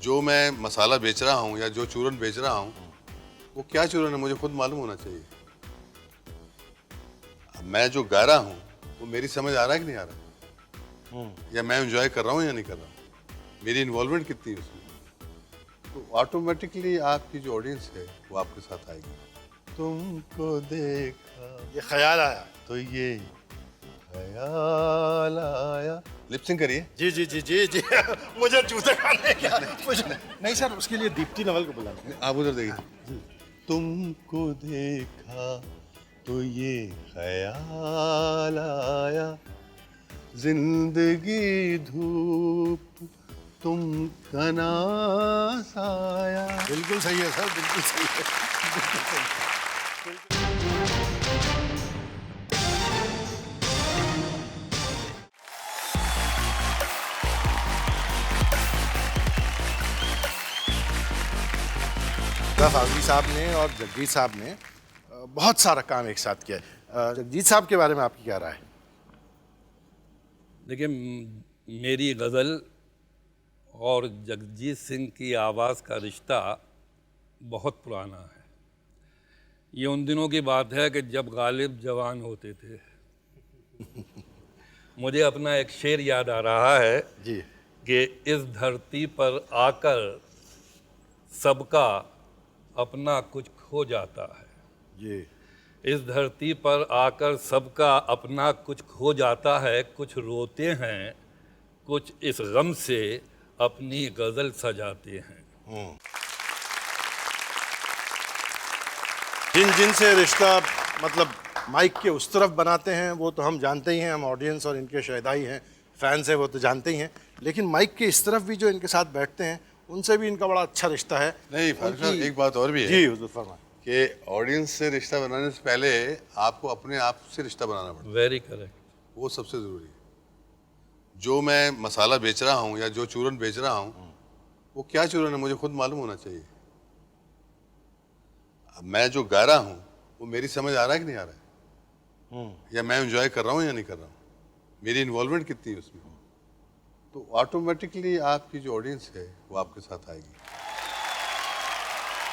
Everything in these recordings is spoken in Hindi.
जो मैं मसाला बेच रहा हूँ या जो चूरन बेच रहा हूँ वो क्या चूरन है मुझे खुद मालूम होना चाहिए। अब मैं जो गा रहा हूँ वो मेरी समझ आ रहा है कि नहीं आ रहा, या मैं एंजॉय कर रहा हूँ या नहीं कर रहा हूँ, मेरी इन्वॉल्वमेंट कितनी है उसमें, तो ऑटोमेटिकली आपकी जो ऑडियंस है वो आपके साथ आएगी। तुमको देखा ये ख्याल आया। तो ये ख्याल आया। लिपसिंग करिए। जी जी जी जी जी मुझे जूते खाने क्या मुझे नहीं सर, उसके लिए दीप्ति नवल को बुलाना। आप उधर देखिए। तुमको देखा तो ये ख्याल आया, जिंदगी धूप तुमका नाज आया। बिल्कुल सही है सर, बिल्कुल सही है, बिल्कुल सही है। फाजली साहब ने और जगजीत साहब ने बहुत सारा काम एक साथ किया है। जगजीत साहब के बारे में आपकी क्या राय है? देखिए, मेरी गज़ल और जगजीत सिंह की आवाज़ का रिश्ता बहुत पुराना है। ये उन दिनों की बात है कि जब गालिब जवान होते थे। मुझे अपना एक शेर याद आ रहा है जी। कि इस धरती पर आकर सबका अपना कुछ खो जाता है। जी। इस धरती पर आकर सबका अपना कुछ खो जाता है, कुछ रोते हैं, कुछ इस गम से अपनी गज़ल सजाते हैं। जिन जिन से रिश्ता मतलब माइक के उस तरफ बनाते हैं वो तो हम जानते ही हैं, हम ऑडियंस और इनके शहदाई हैं, फैंस हैं, वो तो जानते ही हैं, लेकिन माइक के इस तरफ भी जो इनके साथ बैठते हैं उनसे भी इनका बड़ा अच्छा रिश्ता है। नहीं फारूक साहब, एक बात और भी है जी हुजूर फरमाएं कि ऑडियंस से रिश्ता बनाने से पहले आपको अपने आप से रिश्ता बनाना पड़ता है। Very correct. वो सबसे ज़रूरी है। जो मैं मसाला बेच रहा हूँ या जो चूरन बेच रहा हूँ वो क्या चूरन है मुझे खुद मालूम होना चाहिए। अब मैं जो गा रहा हूँ वो मेरी समझ आ रहा है कि नहीं आ रहा है, या मैं एंजॉय कर रहा हूँ या नहीं कर रहा हूँ, मेरी इन्वॉल्वमेंट कितनी है उसमें, तो ऑटोमेटिकली आपकी जो ऑडियंस है वो आपके साथ आएगी।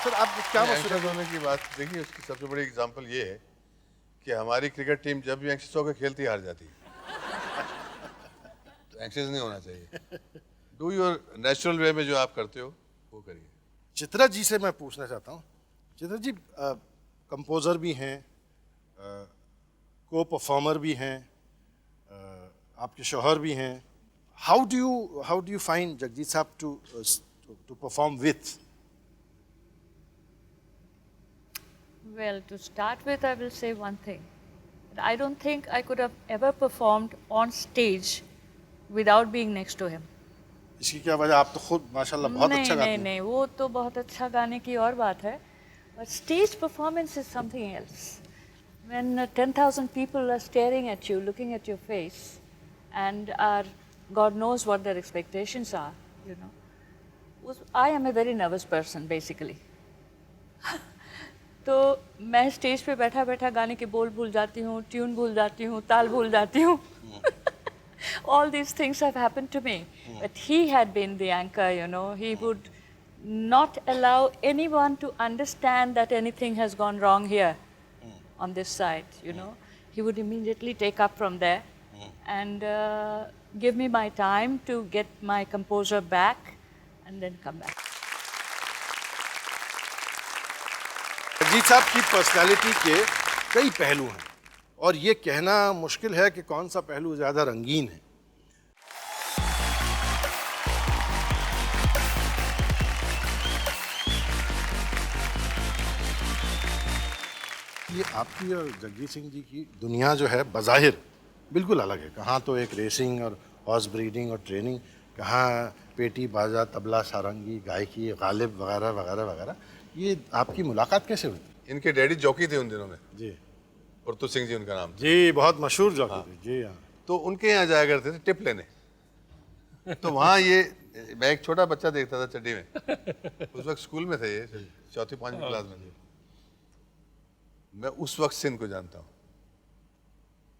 सर आप क्या एंशियस होने की बात देखिए, उसकी सबसे बड़ी एग्जांपल ये है कि हमारी क्रिकेट टीम जब भी एंशियस होकर खेलती हार जाती है। तो एंशियस नहीं होना चाहिए। डू योर नेचुरल वे में जो आप करते हो वो करिए। चित्रा जी से मैं पूछना चाहता हूँ, चित्रा जी कंपोज़र भी हैं, को परफॉर्मर भी हैं, आपके शौहर भी हैं, how do you find Jagjit साहब to perform with? Well, to start with, I will say one thing. I don't think I could have ever performed on stage without being next to him. इसकी क्या वजह? आप तो खुद माशाल्लाह बहुत अच्छा गाती हैं। नहीं, वो तो बहुत अच्छा गाने की और बात है, but stage performance is something else. When 10,000 people are staring at you, looking at your face, and God knows what their expectations are, you know. I am a very nervous person, basically. तो मैं स्टेज पे बैठा बैठा गाने के बोल भूल जाती हूँ, ट्यून भूल जाती हूँ, ताल भूल जाती हूँ। All these things have happened to me. But he had been the anchor, you know. He would not allow anyone to understand that anything has gone wrong here on this side, you know. He would immediately take up from there and give me my time to get my composure back and then come back. Jagjit साहब की पर्सनालिटी के कई पहलू हैं और ये कहना मुश्किल है कि कौन सा पहलू ज़्यादा रंगीन है। ये आपकी और जगजीत सिंह जी की दुनिया जो है बज़ाहिर बिल्कुल अलग है। कहाँ तो एक रेसिंग और हॉर्स ब्रीडिंग और ट्रेनिंग, कहाँ पेटी बाजा तबला सारंगी गायकी गालिब वगैरह वगैरह वगैरह। ये आपकी मुलाकात कैसे हुई? इनके डैडी जॉकी थे उन दिनों में जी। पुरतू सिंह जी उनका नाम था। जी बहुत मशहूर जॉकी थे। जी हाँ। तो उनके यहाँ जाया करते थे टिप लेने। तो वहाँ ये मैं एक छोटा बच्चा देखता था चड्डी में, उस वक्त स्कूल में थे, ये चौथी पांचवी क्लास में थे। मैं उस वक्त से इनको जानता हूँ।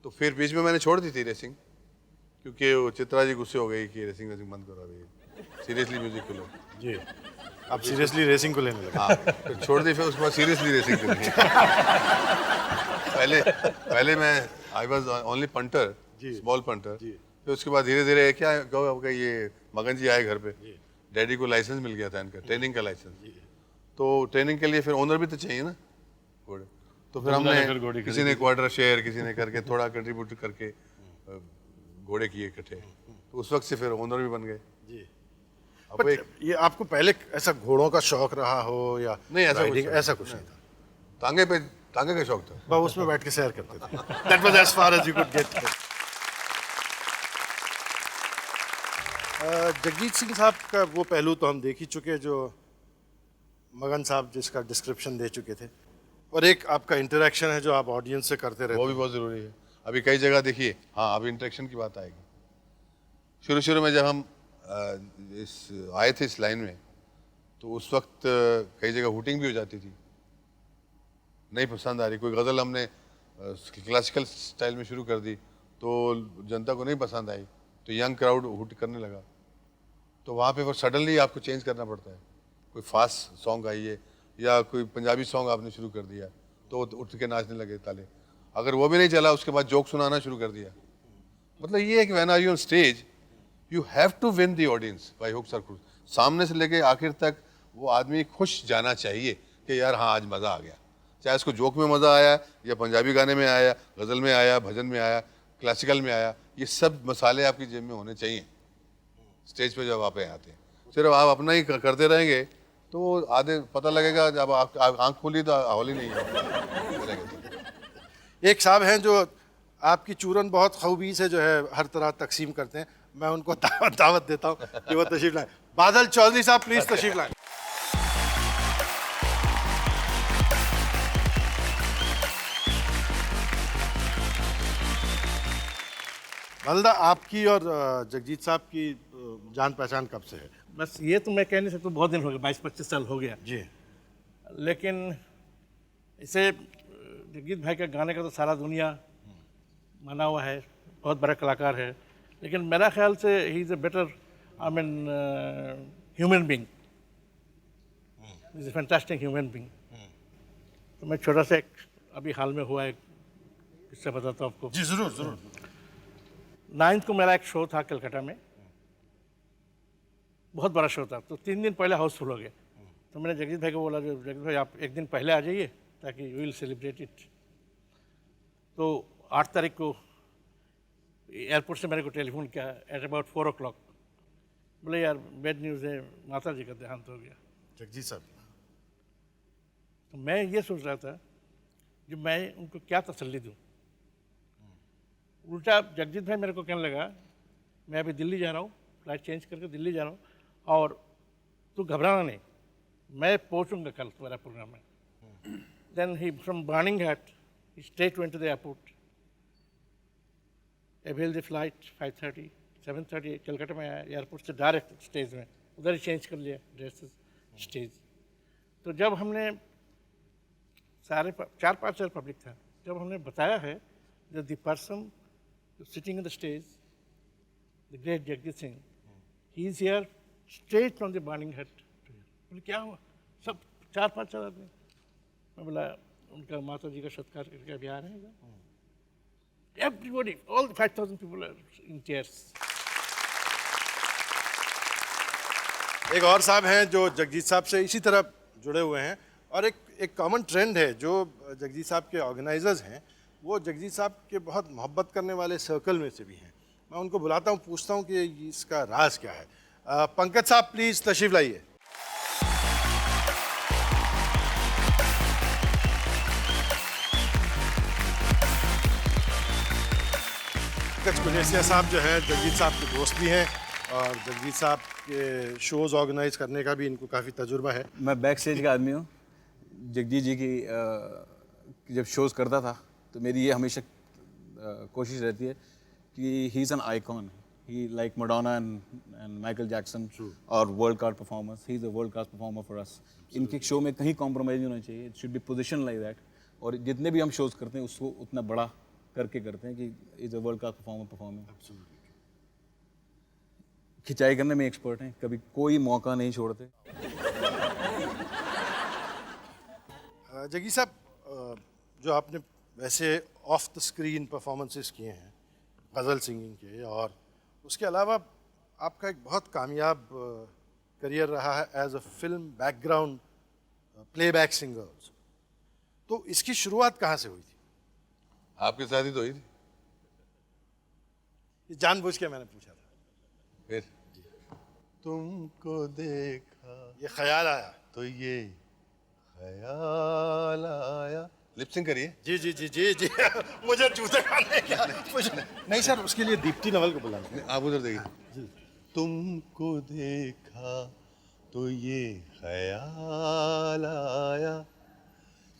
तो फिर बीच में मैंने छोड़ दी थी रेसिंग, क्योंकि वो चित्रा जी गुस्से हो गई कि रेसिंग बंद करो अभी। सीरियसली म्यूजिक को लो। जी, आप सीरियसली रेसिंग को लेने लगे। हाँ, तो छोड़ दी, फिर उसके बाद सीरियसली रेसिंग करनी। पहले मैं I was only punter, small punter. फिर उसके बाद धीरे धीरे क्या होगा, ये मगन जी आए घर पे, डैडी को लाइसेंस मिल गया था इनका, ट्रेनिंग का लाइसेंस। तो ट्रेनिंग के लिए फिर ओनर भी तो चाहिए ना घोड़े। तो फिर हमने किसी ने क्वार्टर शेयर, किसी ने करके थोड़ा कंट्रीब्यूट करके घोड़े किए इकट्ठे। तो उस वक्त से फिर ओनर भी बन गए। जी। अब बट ये आपको पहले ऐसा घोड़ों का शौक रहा हो या नहीं, ऐसा कुछ नहीं था? तांगे का शौक था। बस उसमें बैठ के सैर करते थे। That was as far as you could get. Jagjit Singh साहब का वो पहलू तो हम देख ही चुके जो मगन साहब जिसका डिस्क्रिप्शन दे चुके थे, और एक आपका इंटरेक्शन है जो आप ऑडियंस से करते रहते वो भी बहुत ज़रूरी है। अभी कई जगह देखिए, हाँ अभी इंटरेक्शन की बात आएगी। शुरू में जब हम आए थे इस लाइन में, तो उस वक्त कई जगह हुटिंग भी हो जाती थी, नहीं पसंद आ रही। कोई गज़ल हमने क्लासिकल स्टाइल में शुरू कर दी तो जनता को नहीं पसंद आई, तो यंग क्राउड हुट करने लगा। तो वहाँ पे फिर सडनली आपको चेंज करना पड़ता है। कोई फास्ट सॉन्ग आई है या कोई पंजाबी सॉन्ग आपने शुरू कर दिया तो उठ के नाचने लगे ताले। अगर वो भी नहीं चला, उसके बाद जोक सुनाना शुरू कर दिया। मतलब ये है कि when are you on stage you have to win the audience by hooks और क्रूज। सामने से लेके आखिर तक वो आदमी खुश जाना चाहिए कि यार हाँ आज मज़ा आ गया, चाहे उसको जोक में मज़ा आया या पंजाबी गाने में आया, गज़ल में आया, भजन में आया, क्लासिकल में आया। ये सब मसाले आपकी जेब में होने चाहिए स्टेज पे जब आप आते हैं। सिर्फ आप अपना ही करते रहेंगे तो आधे पता लगेगा, जब आप आँख खोली तो होली नहीं है। एक साहब हैं जो आपकी चूरन बहुत खूबी से जो है हर तरह तकसीम करते हैं। मैं उनको दावत देता हूँ कि वो तशरीफ लाएं। बादल चौधरी साहब प्लीज तशरीफ लाएं। बल्दा, आपकी और जगजीत साहब की जान पहचान कब से है? बस ये तो मैं कह नहीं सकता, बहुत दिन हो गए, 22-25 साल हो गया जी। लेकिन इसे जगजीत भाई का गाने का तो सारा दुनिया माना हुआ है, बहुत बड़ा कलाकार है। लेकिन मेरा ख्याल से ही is a better I mean human being, is a fantastic human being. तो मैं छोटा सा एक अभी हाल में हुआ एक किस्सा बताता हूँ आपको। जी जरूर जरूर। 9th को मेरा एक शो था कलकत्ता में, बहुत बड़ा शो था। तो 3 दिन पहले हाउसफुल हो गया। तो मैंने जगजीत भाई को बोला, जो जगजीत भाई आप एक दिन पहले आ जाइए ताकि वी विल सेलिब्रेट इट। तो 8 तारीख को एयरपोर्ट से मेरे को टेलीफोन किया एट अबाउट 4 o'clock। बोले यार बैड न्यूज़ है, माता जी का देहांत हो गया। जगजीत साहब, तो मैं ये सोच रहा था कि मैं उनको क्या तसल्ली दूँ। उल्टा जगजीत भाई मेरे को कहने लगा, मैं अभी दिल्ली जा रहा हूँ, फ्लाइट चेंज करके दिल्ली जा रहा हूँ, और तू घबराना नहीं, मैं पहुँचूँगा कल तुम्हारा प्रोग्राम में। Then he from Byrnihat he straight went to the airport, availed the flight 5:30, 7:30 Calcutta में आया, एयरपोर्ट से डायरेक्ट स्टेज में, उधर ही चेंज कर लिया ड्रेसेस स्टेज। तो जब हमने सारे 4-5 हज़ार पब्लिक था, जब हमने बताया है that the person sitting on the stage, the great Jagdish Singh, he is here straight from the Barninghat to here। बोले क्या हुआ? सब 4-5 हज़ार आदमी। मैं बोला उनका माता जी का सत्कार करके अभी आ रहे हैं। Everybody, all the 5,000 people are in tears। एक और साहब हैं जो जगजीत साहब से इसी तरह जुड़े हुए हैं, और एक कॉमन ट्रेंड है जो जगजीत साहब के ऑर्गेनाइजर्स हैं, वो जगजीत साहब के बहुत मोहब्बत करने वाले सर्कल में से भी हैं। मैं उनको बुलाता हूँ, पूछता हूँ कि इसका राज क्या है। पंकज साहब प्लीज तशरीफ लाइए। पंकज कुलेसिया साहब जो है जगजीत साहब के दोस्त भी हैं, और जगजीत साहब के शोज़ ऑर्गेनाइज करने का भी इनको काफ़ी तजुर्बा है। मैं बैक स्टेज का आदमी हूँ। जगजीत जी की जब शोज़ करता था तो मेरी ये हमेशा कोशिश रहती है कि he is an icon, he like Madonna and Michael Jackson और world class performers, he is a world class performer for us. इनके शो में कहीं कॉम्प्रोमाइज़ नहीं होना चाहिए, it should be position like that. और जितने भी हम शोज़ करते हैं उसको उतना बड़ा करके करते हैं कि is a world class performer. खिंचाई करने में एक्सपर्ट हैं, कभी कोई मौका नहीं छोड़ते। जगी साहब, जो आपने वैसे ऑफ द स्क्रीन परफॉर्मेंसेस किए हैं गज़ल सिंगिंग के, और उसके अलावा आपका एक बहुत कामयाब करियर रहा है as a film background playback singers, तो इसकी शुरुआत कहाँ से हुई थी? आपकी शादी तो हुई थी ये जानबूझ के मैंने पूछा था। फिर तुमको देखा ये ख्याल आया। तो ये ख्याल आया। लिपसिंग करिए। जी जी जी जी जी मुझे जूते खाने क्या मुझे नहीं सर, उसके लिए दीप्ति नवल को बुलाना। आप उधर देखिए। तुमको देखा तो ये ख्याल आया,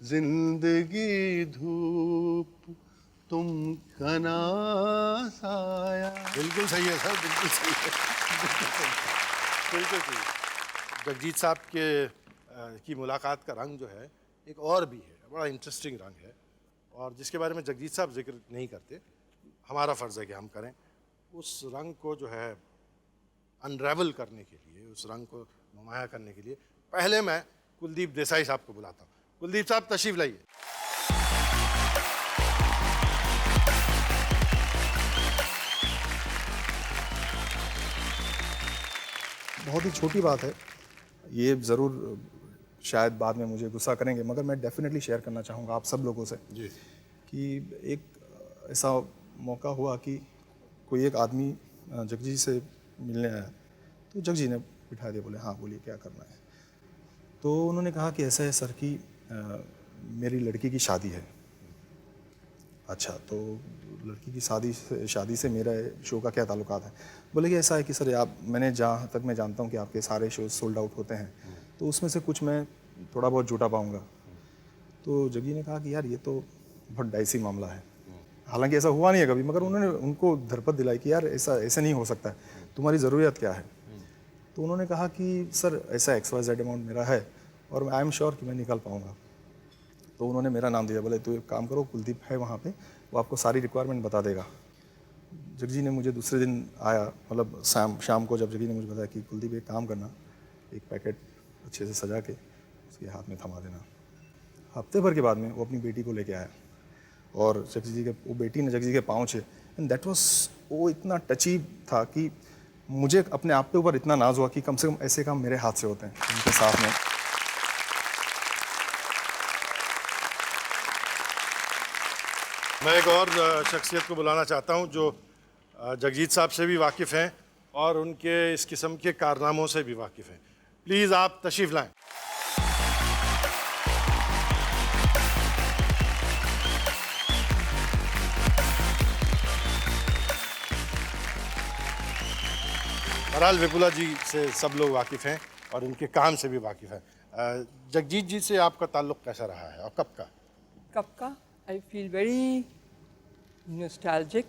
जिंदगी धूप तुम आया। बिल्कुल सही है सर, बिल्कुल सही है, बिल्कुल सही, बिल्कुल सही। जगजीत साहब के की मुलाकात का रंग जो है एक और भी है, बड़ा इंटरेस्टिंग रंग है, और जिसके बारे में जगजीत साहब जिक्र नहीं करते, हमारा फ़र्ज़ है कि हम करें। उस रंग को जो है अनरेवल करने के लिए, उस रंग को नुमाया करने के लिए पहले मैं कुलदीप देसाई साहब को बुलाता हूँ। कुलदीप साहब तशरीफ़ लाइए। बहुत ही छोटी बात है, ये ज़रूर शायद बाद में मुझे गुस्सा करेंगे, मगर मैं डेफिनेटली शेयर करना चाहूँगा आप सब लोगों से जी। कि एक ऐसा मौका हुआ कि कोई एक आदमी जगजी से मिलने आया, तो जगजी ने बिठा दिया, बोले हाँ बोलिए क्या करना है। तो उन्होंने कहा कि ऐसा है सर कि मेरी लड़की की शादी है। अच्छा, तो लड़की की शादी से मेरा शो का क्या ताल्लुकात है? बोले कि ऐसा है कि सर आप, मैंने जहाँ तक मैं जानता हूँ कि आपके सारे शोज सोल्ड आउट होते हैं, तो उसमें से कुछ मैं थोड़ा बहुत जुटा पाऊँगा। तो जगी ने कहा कि यार ये तो बहुत डाइसी मामला है, हालांकि ऐसा हुआ नहीं है कभी, मगर उन्होंने उनको धरपत दिलाई कि यार ऐसे नहीं हो सकता है, तुम्हारी ज़रूरियत क्या है? तो उन्होंने कहा कि सर ऐसा XYZ अमाउंट मेरा है और आई एम श्योर कि मैं निकाल पाऊँगा। तो उन्होंने मेरा नाम दिया, बोले तो एक काम करो, कुलदीप है वहाँ पे, वो आपको सारी रिक्वायरमेंट बता देगा। जगजी ने मुझे दूसरे दिन आया, मतलब शाम को जब जगी ने मुझे बताया कि कुलदीप एक काम करना, एक पैकेट अच्छे से सजा के उसके हाथ में थमा देना। हफ्ते भर के बाद में वो अपनी बेटी को लेके आया और वो बेटी ने जगजी के पाँव छे, एंड दैट वाज, वो इतना टची था कि मुझे अपने आप पे ऊपर इतना नाज हुआ कि कम से कम ऐसे काम मेरे हाथ से होते हैं उनके साथ में। मैं एक और शख्सियत को बुलाना चाहता हूं जो जगजीत साहब से भी वाकिफ़ हैं और उनके इस किस्म के कारनामों से भी वाकिफ़ हैं। प्लीज़ आप तशरीफ़ लाएं। बहरहाल विपुला जी से सब लोग वाकिफ़ हैं और इनके काम से भी वाकिफ़ हैं। जगजीत जी से आपका ताल्लुक़ कैसा रहा है और कब का? Kapka, I feel very nostalgic.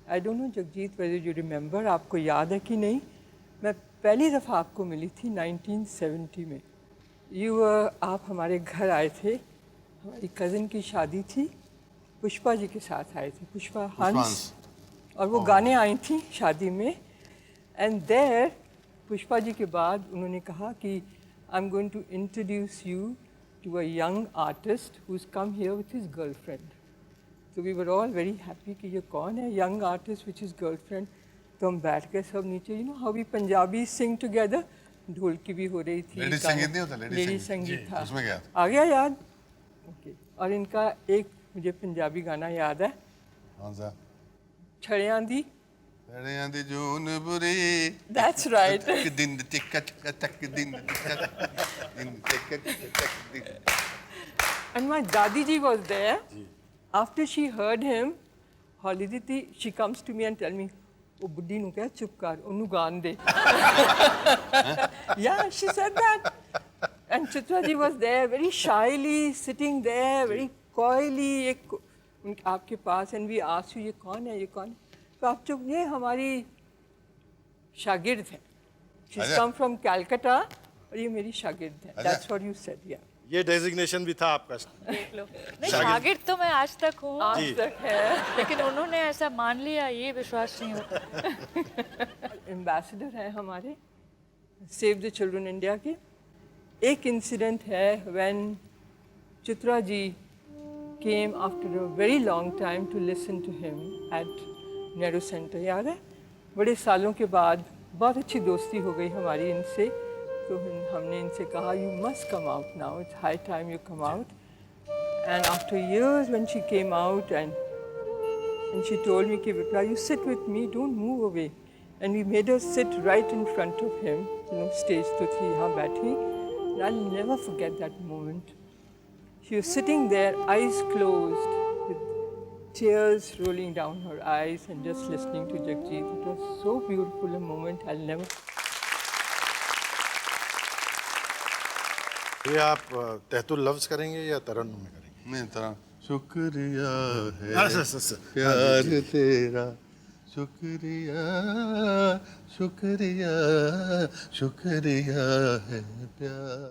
I don't know Jagjit whether you remember, आपको याद है कि नहीं। मैं पहली दफ़ा आपको मिली थी 1970 में। आप हमारे घर आए थे, हमारी कज़न की शादी थी, पुष्पा जी के साथ आए थे, पुष्पा हंस, और वो गाने आई थी शादी में। एंड देयर पुष्पा जी के बाद उन्होंने कहा कि I am going to introduce you to a young artist who's come here with his girlfriend. So we were all very happy कि ये कौन है young artist with his girlfriend. तो हम बैठ गए सब नीचे, you know how we Punjabis sing together. ढोलकी भी हो रही थी, लेडीज संगीत नहीं होता, लेडीज संगीत था, उसमें क्या आ गया याद? ओके। और इनका एक मुझे पंजाबी गाना याद है, कौन सा? छड़ियां दी। छड़ियां दी जून बुरी, That's right. तक दिन टिक्का तक दिन tikka. And my Dadi ji was there. After she heard him, Holiditi, she comes to me and tell me, "Oh, बुड्ढी नु कह चुप कर, उन्नु गान दे." Yeah, she said that. And Chitra ji was there, very shyly sitting there, very coyly, आपके पास, and we asked you, ये कौन है, ये कौन है? तो आप चुप, ये हमारी शागिर्द है। She's come from Calcutta, और ये मेरी शागिर्द है। That's what you said, yeah. ये डेजिग्नेशन भी था आपका। देख लो, नहीं शागिर्द तो मैं आज तक हूँ, आज तक है। लेकिन उन्होंने ऐसा मान लिया, ये विश्वास नहीं होता। एम्बेसडर हैं हमारे सेव द चिल्ड्रन इंडिया के। एक इंसिडेंट है when Chitra ji came after a very long time to listen to him at Nehru centre, याद है? बड़े सालों के बाद बहुत अच्छी दोस्ती हो गई हमारी इनसे, तो हमने इनसे कहा you must come out now, it's high time you come out. And after years when she came out and she told me कि Vipra, you sit with me, don't move away, and we made her sit right in front of him, you know, stage तो थी यहाँ बैठी, and I'll never forget that moment. She was sitting there, eyes closed, with tears rolling down her eyes and just listening to Jagjit. It was so beautiful a moment, I'll never. ये आप तहतुल लफ्ज करेंगे या तरन्नुम में करेंगे? नहीं तरह शुक्रिया है अच्छा। प्यार तेरा, शुक्रिया शुक्रिया शुक्रिया है प्यार।